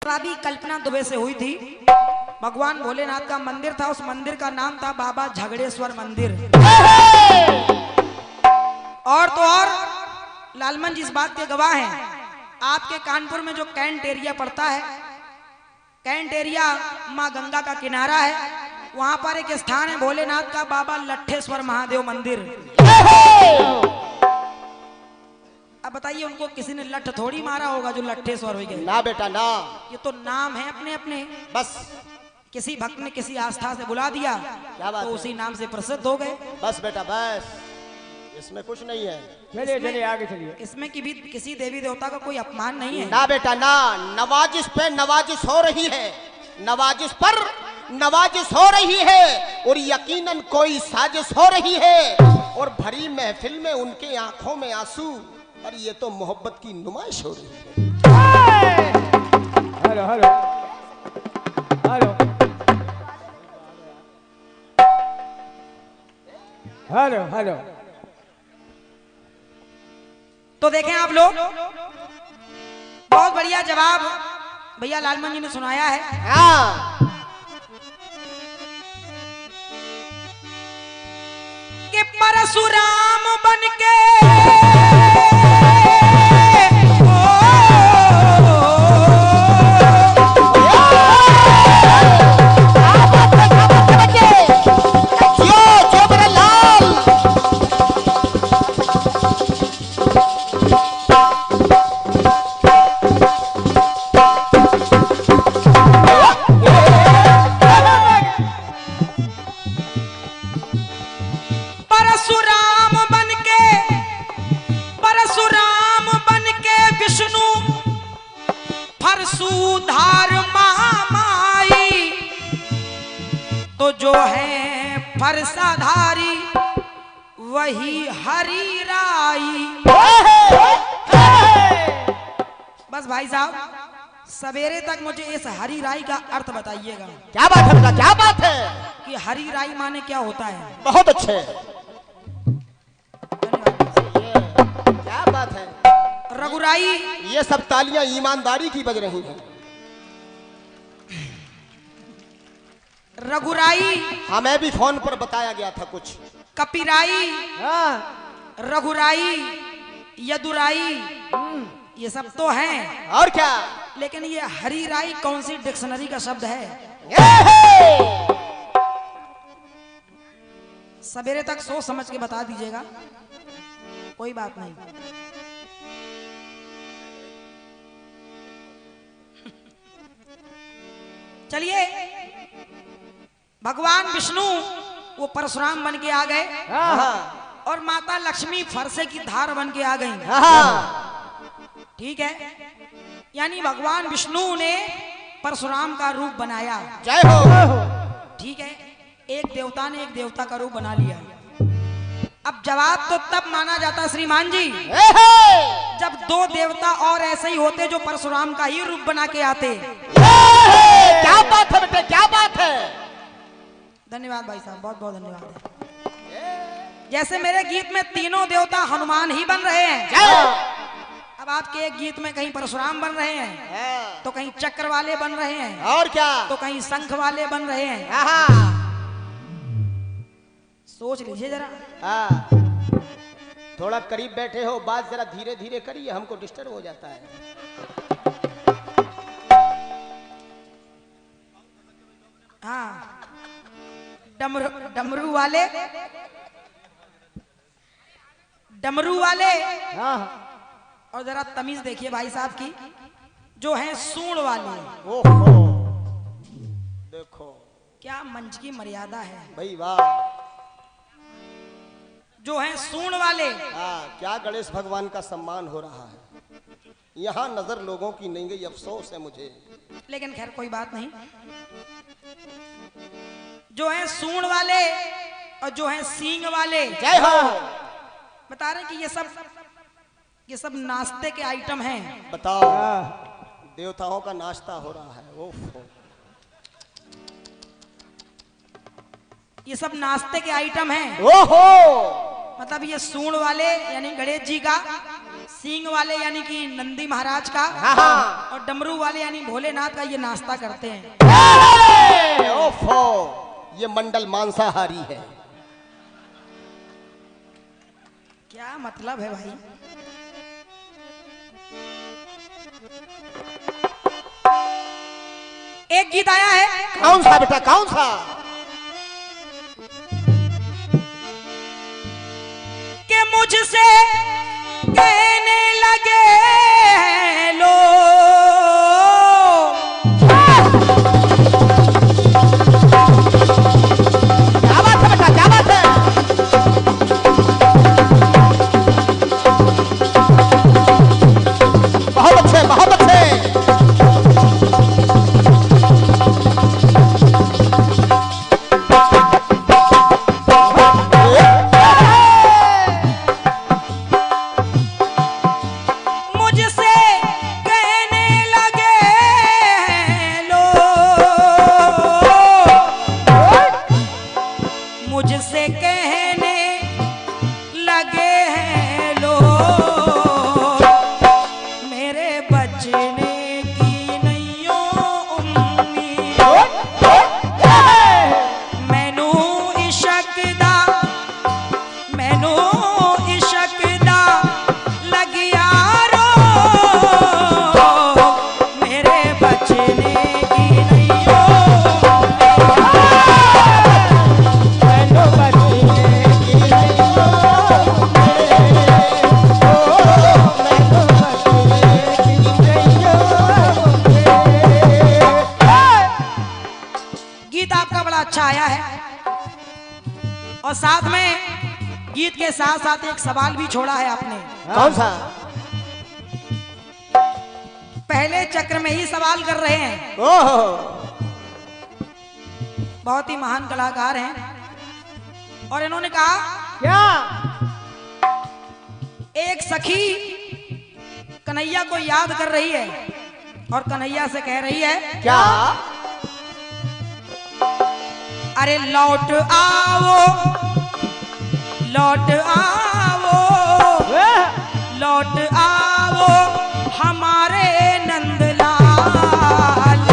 शराबी कल्पना दुबे से हुई थी। भगवान भोलेनाथ का मंदिर था, उस मंदिर का नाम था बाबा झगड़ेश्वर मंदिर। और तो और लालमन जी इस बात के गवाह हैं, आपके कानपुर में जो कैंट एरिया पड़ता है, कैंट एरिया माँ गंगा का किनारा है, वहां पर एक स्थान है भोलेनाथ का, बाबा लट्ठेश्वर महादेव मंदिर। अब बताइए, उनको किसी ने लठ थोड़ी मारा होगा जो लट्ठेश्वर हो गए? ना बेटा ना, ये तो नाम है अपने अपने, बस किसी भक्त ने किसी आस्था से बुला दिया, क्या बात तो है? उसी नाम से प्रसिद्ध हो गए। बस बेटा बस, इसमें कुछ नहीं है। चलिए चलिए आगे चलिए। इसमें की भी किसी देवी देवता का कोई अपमान नहीं है। ना बेटा ना, नवाजिश पे नवाजिश हो रही है, नवाजिश पर नवाजिश हो रही है, और यकीनन कोई साजिश हो रही है, और भरी महफिल में उनके आंखों में आंसू, और ये तो मोहब्बत की नुमाइश हो रही है। Hello hello hello hello hello. तो देखें आप लोग, बहुत बढ़िया जवाब भैया लालमन जी ने सुनाया है। हाँ, कि परशुराम बनके सुधार महामाई, तो जो है फरसाधारी वही हरी राई। बस भाई साहब, सवेरे तक मुझे इस हरी राई का अर्थ बताइएगा। क्या बात है बेटा, क्या बात है? कि हरी राई माने क्या होता है? बहुत अच्छे, क्या बात है? रघुराई, ये सब तालियां ईमानदारी की बज रही हैं। रघुराई, हमें भी फोन पर बताया गया था कुछ। कपिराई, हाँ रघुराई, यदुराई, ये सब तो हैं, और क्या? लेकिन ये हरी राई कौन सी डिक्शनरी का शब्द है? सवेरे तक सोच समझ के बता दीजिएगा, कोई बात नहीं। चलिए, भगवान विष्णु वो परशुराम बन के आ गए, हाँ और माता लक्ष्मी फरसे की धार बन के आ गई। हाँ, ठीक है, यानी भगवान विष्णु ने परशुराम का रूप बनाया। जय हो। ठीक है, एक देवता ने एक देवता का रूप बना लिया। अब जवाब तो तब माना जाता श्रीमान जी, जब दो देवता और ऐसे ही होते जो परशुराम का ही रूप बना के आते। क्या बात है बेटे, क्या बात है? धन्यवाद भाई साहब, बहुत बहुत धन्यवाद। जैसे मेरे गीत में तीनों देवता हनुमान ही बन रहे हैं, अब आपके एक गीत में कहीं परशुराम बन रहे हैं, तो कहीं चक्र वाले बन रहे हैं, और क्या? तो कहीं शंख वाले बन रहे हैं। हाँ सोच लीजिए जरा। हाँ, थोड़ा करीब बैठे हो, बात जरा धीरे धीरे करिए, हमको डिस्टर्ब हो जाता है। हाँ, डमरू डमरू वाले, डमरू वाले, हाँ और जरा तमीज देखिए भाई साहब की, जो है सूंड वाले। ओहो, देखो क्या मंच की मर्यादा है भाई, वाह। जो है सूंड वाले। हाँ, क्या गणेश भगवान का सम्मान हो रहा है। यहाँ नजर लोगों की नहीं गई, अफसोस है मुझे, लेकिन खैर कोई बात नहीं। जो है सूंड वाले और जो है सींग वाले, जय हो। बता रहे हैं कि ये सब नाश्ते के आइटम हैं। बताओ, देवताओं का नाश्ता हो रहा है। ओहो, ये सब नाश्ते के आइटम हैं। ओहो, मतलब ये सूंड वाले यानी गणेश जी का, सींग वाले यानी कि नंदी महाराज का, हाँ हाँ। और डमरू वाले यानी भोलेनाथ का ये नाश्ता करते हैं। ओफो, ये मंडल मांसाहारी है। क्या मतलब है भाई? एक गीत आया है, कौन सा बेटा, कौन सा? कि मुझसे कहने लगे हैं लोग, क्या बात है बेटा, क्या बात है? बहुत अच्छे, बहुत अच्छे। मुझसे कहने लगे हैं लोग, मुझसे कहने लगे हैं लोग, मेरे बचने की नैयो उम्मीद, मैनू इशक दा, मैनू इशक दा लगिया रो, मेरे बचने की नैयो हेलो बच्चे गीत आपका बड़ा अच्छा आया है, और साथ में गीत के साथ साथ एक सवाल भी छोड़ा है आपने। कौन सा? पहले चक्र में ही सवाल कर रहे हैं, ओहो, बहुत ही महान कलाकार हैं, और इन्होंने कहा क्या? एक सखी कन्हैया को याद कर रही है और कन्हैया से कह रही है, क्या? अरे लौट आओ, लौट आओ, लौट आओ हमारे नंदलाल,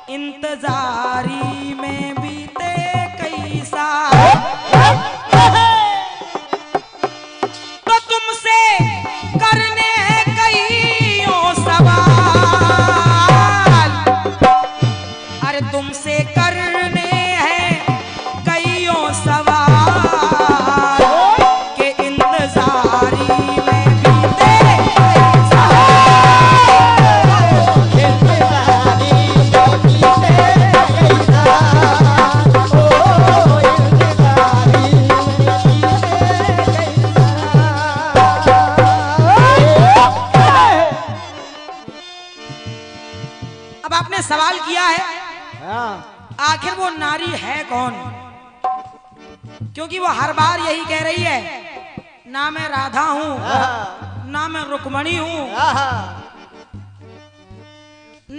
इंतजारी में बीते कई साल, तो तुमसे करने हैं कईयों सवाल, अरे तुमसे करने हैं कईयों सवाल, के इंतजारी में बीते कई अब आपने सवाल किया है हाँ आखिर वो नारी है कौन, क्योंकि वो हर बार यही कह रही है, ना मैं राधा हूं, ना मैं रुक्मणी हूं,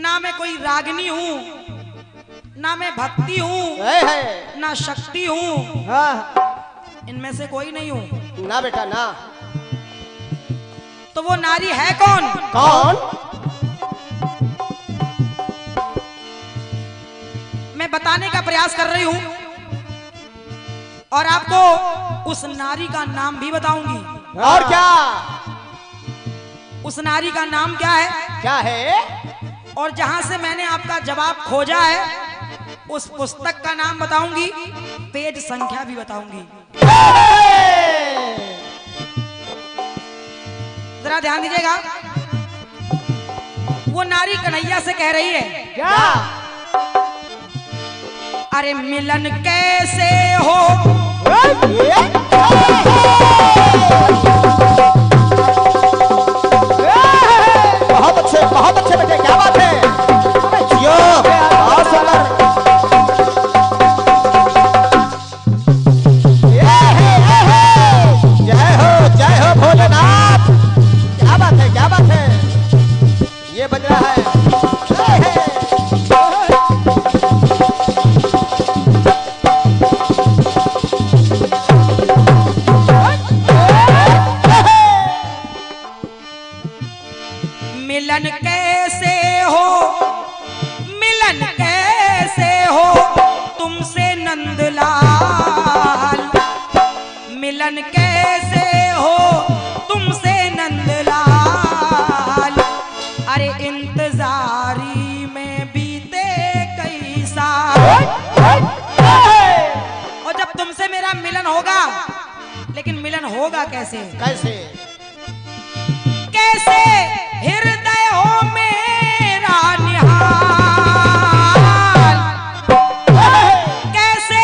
ना मैं कोई रागिनी हूं, ना मैं भक्ति हूं, ना शक्ति हूं, हाँ इनमें से कोई नहीं हूं। ना बेटा ना। तो वो नारी है कौन? कौन? मैं बताने का प्रयास कर रही हूं, और आपको उस नारी का नाम भी बताऊंगी। और क्या? उस नारी का नाम क्या है, क्या है? और जहां से मैंने आपका जवाब खोजा है उस पुस्तक का नाम बताऊंगी, पेज संख्या भी बताऊंगी। जरा ध्यान दीजिएगा। वो नारी कन्हैया से कह रही है, क्या? अरे मिलन कैसे हो, बहुत अच्छे बेटे, क्या बात है? जियो, बहुत सुंदर। जय हो भोलेनाथ। क्या बात है, क्या बात है? ये बज रहा है। मिलन कैसे हो, मिलन कैसे हो तुमसे नंदलाल, मिलन कैसे हो तुमसे नंदलाल। अरे इंतजारी में बीते कई साल, और जब तुमसे मेरा मिलन होगा, लेकिन मिलन होगा कैसे? कैसे? कैसे हृदय हो मेरा निहाल, कैसे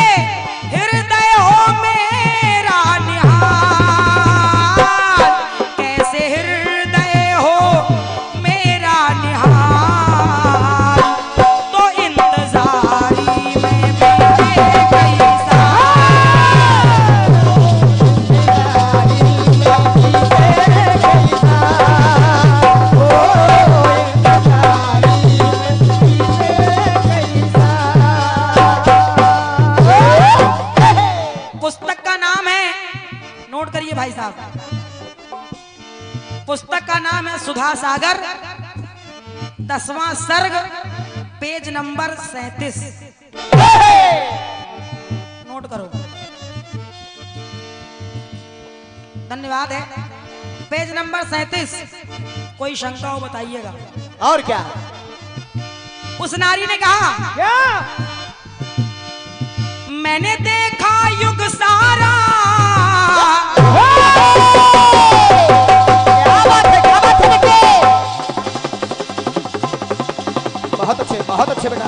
हृदय हो मेरा निहाल, कैसे हृदय हो मेरा निहाल। तो इंतजारी में बीते कई भाई साहब, पुस्तक का नाम है सुधा सागर, 10वां सर्ग, पेज नंबर 37। नोट करो, धन्यवाद है। Page number 37। कोई शंका हो बताइएगा। और क्या? उस नारी ने कहा, क्या? मैंने देखा युग सारा, बहुत अच्छे बेटा।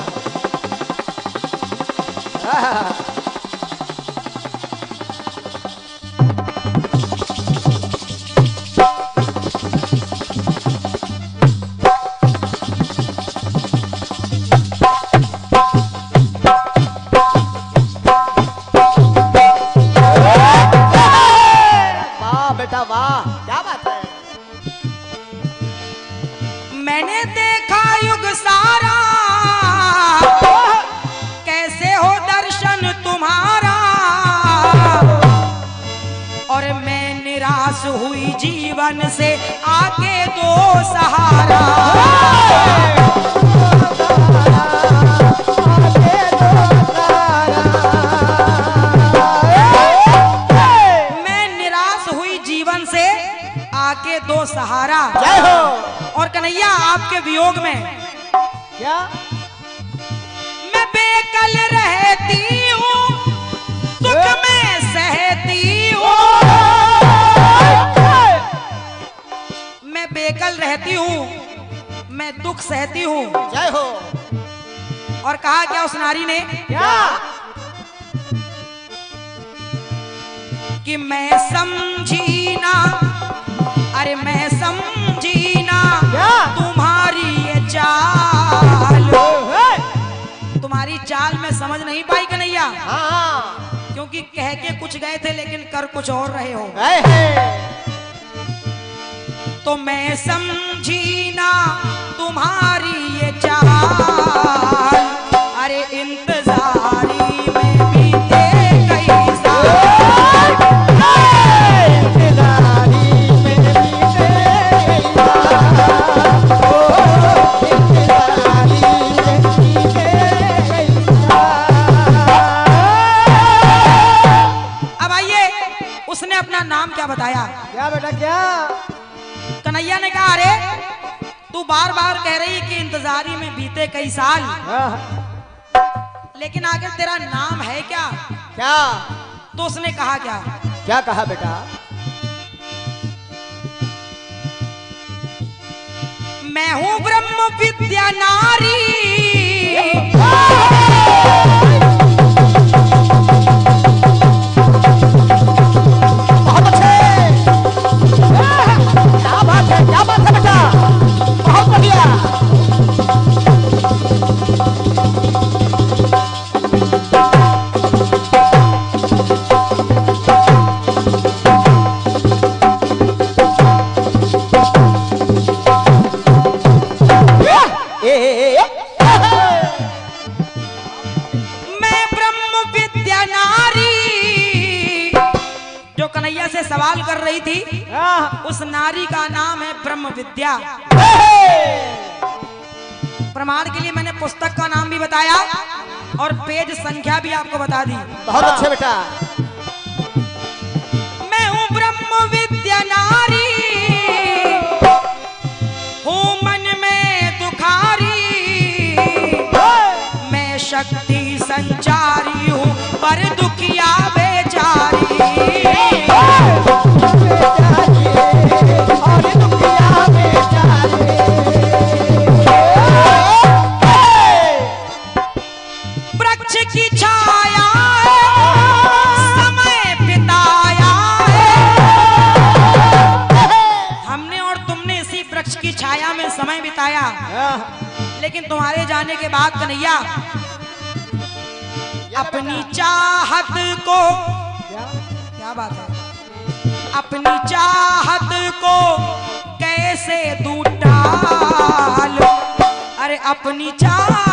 वाह बेटा वाह, क्या बात है। मैंने देखा युग सारा, कैसे हो दर्शन तुम्हारा, और मैं निराश हुई जीवन से, आगे दो सहारा। मैं निराश हुई जीवन से, आगे दो सहारा। जय हो। और कन्हैया आपके वियोग में क्या? मैं बेकल रहती हूँ, दुख में सहती हूँ, मैं बेकल रहती हूँ, मैं दुख सहती हूँ। जय हो। और कहा क्या उस नारी ने? क्या? कि मैं समझी ना, अरे मैं समझी ना क्या? तुम्हारी ये चाल, तुम्हारी चाल मैं समझ नहीं पाई कन्हैया। हाँ, क्योंकि कह के कुछ गए थे, लेकिन कर कुछ और रहे हो। तो मैं समझी ना तुम्हारी ये चाल, अरे इंतजारी में बीते कई साल, इंतजारी में बीते कई साल, ओ इंतजारी में बीते कई साल। अब आइए, उसने अपना नाम क्या बताया? क्या बेटा क्या? कन्हैया ने कहा, अरे तू बार बार कह रही कि इंतजारी में बीते कई साल, लेकिन आखिर तेरा नाम है क्या? क्या? तो उसने कहा क्या? क्या कहा बेटा? मैं हूँ ब्रह्म विद्या नारी, बहुत अच्छे। क्या बात है, क्या बात है बेटा, बहुत बढ़िया। ए सवाल कर रही थी, हाँ। उस नारी का नाम है ब्रह्म विद्या। प्रमाण के लिए मैंने पुस्तक का नाम भी बताया और पेज संख्या भी आपको बता दी। बहुत अच्छे बेटा। मैं हूँ ब्रह्म विद्या नारी, हूँ मन में दुखारी, मैं शक्ति संचारी हूँ पर दुखिया बेचारी। और दुखिया बेचारे। वृक्ष की छाया समय बिताया है, हमने और तुमने इसी वृक्ष की छाया में समय बिताया, लेकिन तुम्हारे जाने के बाद कन्हैया अपनी चाहत को, क्या बात है, अपनी चाहत को कैसे दूं टाल, अरे अपनी चाहत